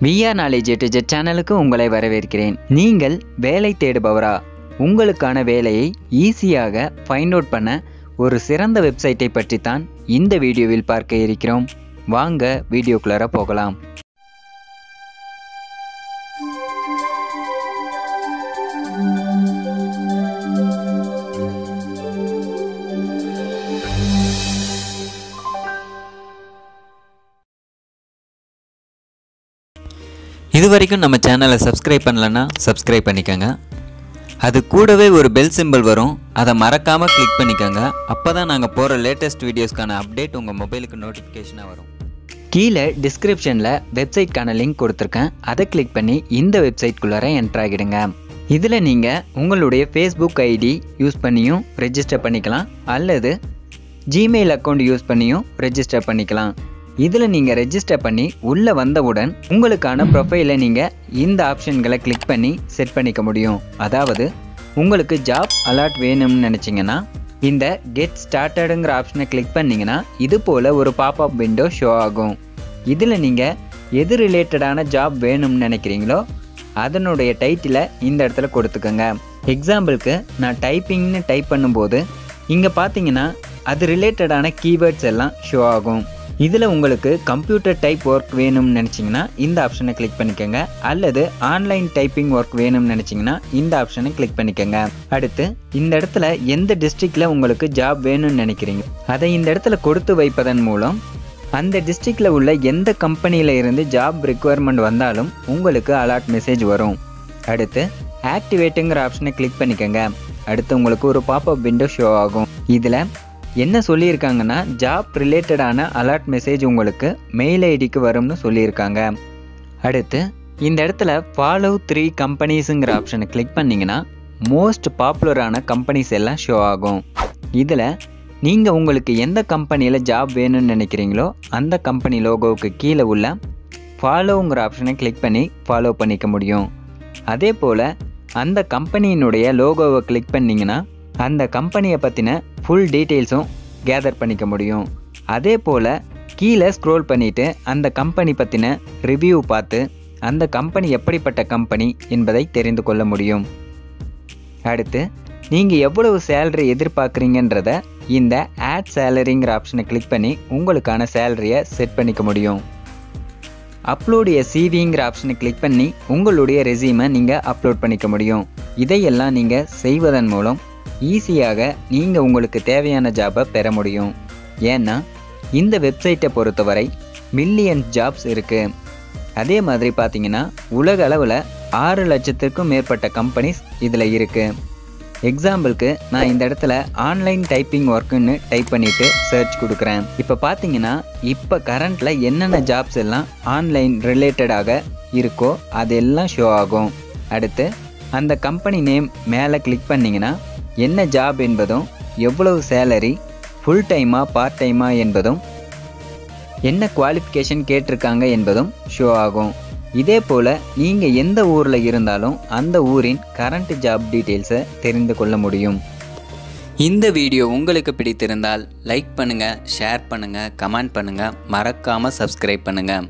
VR Knowledge AtoZ சேனலுக்கு உங்களை வரவேற்கிறேன். நீங்கள் வேலை தேடுபவரா? உங்களுக்கான வேலையை ஈஸியாக ஃபைண்ட் அவுட் பண்ண ஒரு சிறந்த வெப்சைட்டை பற்றி தான் இந்த வீடியோவில் பார்க்க இருக்கிறோம். வாங்க வீடியோக்குள்ளார போகலாம். இதுவரைக்கும் நம்ம சேனலை சப்ஸ்கிரைப் பண்ணலன்னா சப்ஸ்கிரைப் பண்ணிக்கோங்க. அது கூடவே ஒரு பெல் சிம்பிள் வரும், அதை மறக்காமல் கிளிக் பண்ணிக்கோங்க. அப்போ தான் நாங்கள் போகிற லேட்டஸ்ட் வீடியோஸ்க்கான அப்டேட் உங்கள் மொபைலுக்கு நோட்டிஃபிகேஷனாக வரும். கீழே டிஸ்கிரிப்ஷனில் வெப்சைட்கான லிங்க் கொடுத்துருக்கேன், அதை கிளிக் பண்ணி இந்த வெப்சைட்குள்ளார என்ட்ரு ஆகிடுங்க. இதில் நீங்கள் உங்களுடைய ஃபேஸ்புக் ஐடி யூஸ் பண்ணியும் ரெஜிஸ்டர் பண்ணிக்கலாம், அல்லது ஜிமெயில் அக்கௌண்ட் யூஸ் பண்ணியும் ரெஜிஸ்டர் பண்ணிக்கலாம். இதில் நீங்கள் ரெஜிஸ்டர் பண்ணி உள்ளே வந்தவுடன் உங்களுக்கான ப்ரொஃபைலை நீங்கள் இந்த ஆப்ஷன்களை கிளிக் பண்ணி செட் பண்ணிக்க முடியும். அதாவது உங்களுக்கு ஜாப் அலாட் வேணும்னு நினச்சிங்கன்னா இந்த கெட் ஸ்டார்டடுங்கிற ஆப்ஷனை கிளிக் பண்ணிங்கன்னா இது போல் ஒரு பாப்அப் விண்டோ ஷோ ஆகும். இதில் நீங்கள் எது ரிலேட்டடான ஜாப் வேணும்னு நினைக்கிறீங்களோ அதனுடைய டைட்டிலை இந்த இடத்துல கொடுத்துக்கோங்க. எக்ஸாம்பிளுக்கு நான் டைப்பிங்னு டைப் பண்ணும்போது இங்கே பார்த்தீங்கன்னா அது ரிலேட்டடான கீவேர்ட்ஸ் எல்லாம் ஷோ ஆகும். இதில் உங்களுக்கு கம்ப்யூட்டர் டைப் ஒர்க் வேணும்னு நினச்சிங்கன்னா இந்த ஆப்ஷனை கிளிக் பண்ணிக்கோங்க, அல்லது ஆன்லைன் டைப்பிங் ஒர்க் வேணும்னு நினச்சிங்கன்னா இந்த ஆப்ஷனை கிளிக் பண்ணிக்கோங்க. அடுத்து இந்த இடத்துல எந்த டிஸ்ட்ரிக்டில் உங்களுக்கு ஜாப் வேணும்னு நினைக்கிறீங்க அதை இந்த இடத்துல கொடுத்து வைப்பதன் மூலம் அந்த டிஸ்ட்ரிக்டில் உள்ள எந்த கம்பெனியில் இருந்து ஜாப் ரிக்குவயர்மெண்ட் வந்தாலும் உங்களுக்கு அலாட் மெசேஜ் வரும். அடுத்து ஆக்டிவேட்டுங்கிற ஆப்ஷனை கிளிக் பண்ணிக்கோங்க. அடுத்து உங்களுக்கு ஒரு பாப்அப் விண்டோ ஷோ ஆகும். இதில் என்ன சொல்லியிருக்காங்கன்னா ஜாப் ரிலேட்டடான அலர்ட் மெசேஜ் உங்களுக்கு மெயில் ஐடிக்கு வரும்னு சொல்லியிருக்காங்க. அடுத்து இந்த இடத்துல ஃபாலோ 3 கம்பெனிஸுங்கிற ஆப்ஷனை கிளிக் பண்ணிங்கன்னா மோஸ்ட் பாப்புலரான கம்பெனிஸ் எல்லாம் ஷோ ஆகும். இதில் நீங்கள் உங்களுக்கு எந்த கம்பெனியில் ஜாப் வேணும்னு நினைக்கிறீங்களோ அந்த கம்பெனி லோகோவுக்கு கீழே உள்ள ஃபாலோங்கிற ஆப்ஷனை கிளிக் பண்ணி ஃபாலோ பண்ணிக்க முடியும். அதே போல் அந்த கம்பெனியினுடைய லோகோவை கிளிக் பண்ணிங்கன்னா அந்த கம்பெனியை பற்றின ஃபுல் டீட்டெயில்ஸும் கேதர் பண்ணிக்க முடியும். அதே போல் கீழே ஸ்க்ரோல் பண்ணிவிட்டு அந்த கம்பெனி பற்றின ரிவ்யூ பார்த்து அந்த கம்பெனி எப்படிப்பட்ட கம்பெனி என்பதை தெரிந்து கொள்ள முடியும். அடுத்து நீங்கள் எவ்வளவு சேலரி எதிர்பார்க்குறீங்கன்றத இந்த ஆட் சேலரிங்கிற ஆப்ஷனை கிளிக் பண்ணி உங்களுக்கான சேலரியை செட் பண்ணிக்க முடியும். அப்லோட் எ சிவிங்கிற ஆப்ஷனை கிளிக் பண்ணி உங்களுடைய ரெஸ்யூமை நீங்கள் அப்லோட் பண்ணிக்க முடியும். இதையெல்லாம் நீங்கள் செய்வதன் மூலம் ஈஸியாக நீங்கள் உங்களுக்கு தேவையான ஜாபை பெற முடியும். ஏன்னா இந்த வெப்சைட்டை பொறுத்தவரை மில்லியன் ஜாப்ஸ் இருக்குது. அதே மாதிரி பார்த்தீங்கன்னா உலக அளவில் 6 லட்சத்திற்கும் மேற்பட்ட கம்பெனிஸ் இதில் இருக்குது. எக்ஸாம்பிளுக்கு நான் இந்த இடத்துல ஆன்லைன் டைப்பிங் ஒர்க்குன்னு டைப் பண்ணிவிட்டு சர்ச் கொடுக்குறேன். இப்போ பார்த்தீங்கன்னா இப்போ கரண்ட்டில் என்னென்ன ஜாப்ஸ் எல்லாம் ஆன்லைன் ரிலேட்டடாக இருக்கோ அதெல்லாம் ஷோ ஆகும். அடுத்து அந்த கம்பெனி நேம் மேலே கிளிக் பண்ணிங்கன்னா என்ன ஜாப் என்பதும், எவ்வளவு சேலரி, ஃபுல் டைமா பார்ட் டைமா என்பதும், என்ன குவாலிஃபிகேஷன் கேட்டிருக்காங்க என்பதும் ஷோ ஆகும். இதே போல் நீங்கள் எந்த ஊரில் இருந்தாலும் அந்த ஊரின் கரண்ட் ஜாப் டீட்டெயில்ஸை தெரிந்து கொள்ள முடியும். இந்த வீடியோ உங்களுக்கு பிடித்திருந்தால் லைக் பண்ணுங்கள், ஷேர் பண்ணுங்கள், கமெண்ட் பண்ணுங்கள், மறக்காமல் சப்ஸ்கிரைப் பண்ணுங்கள்.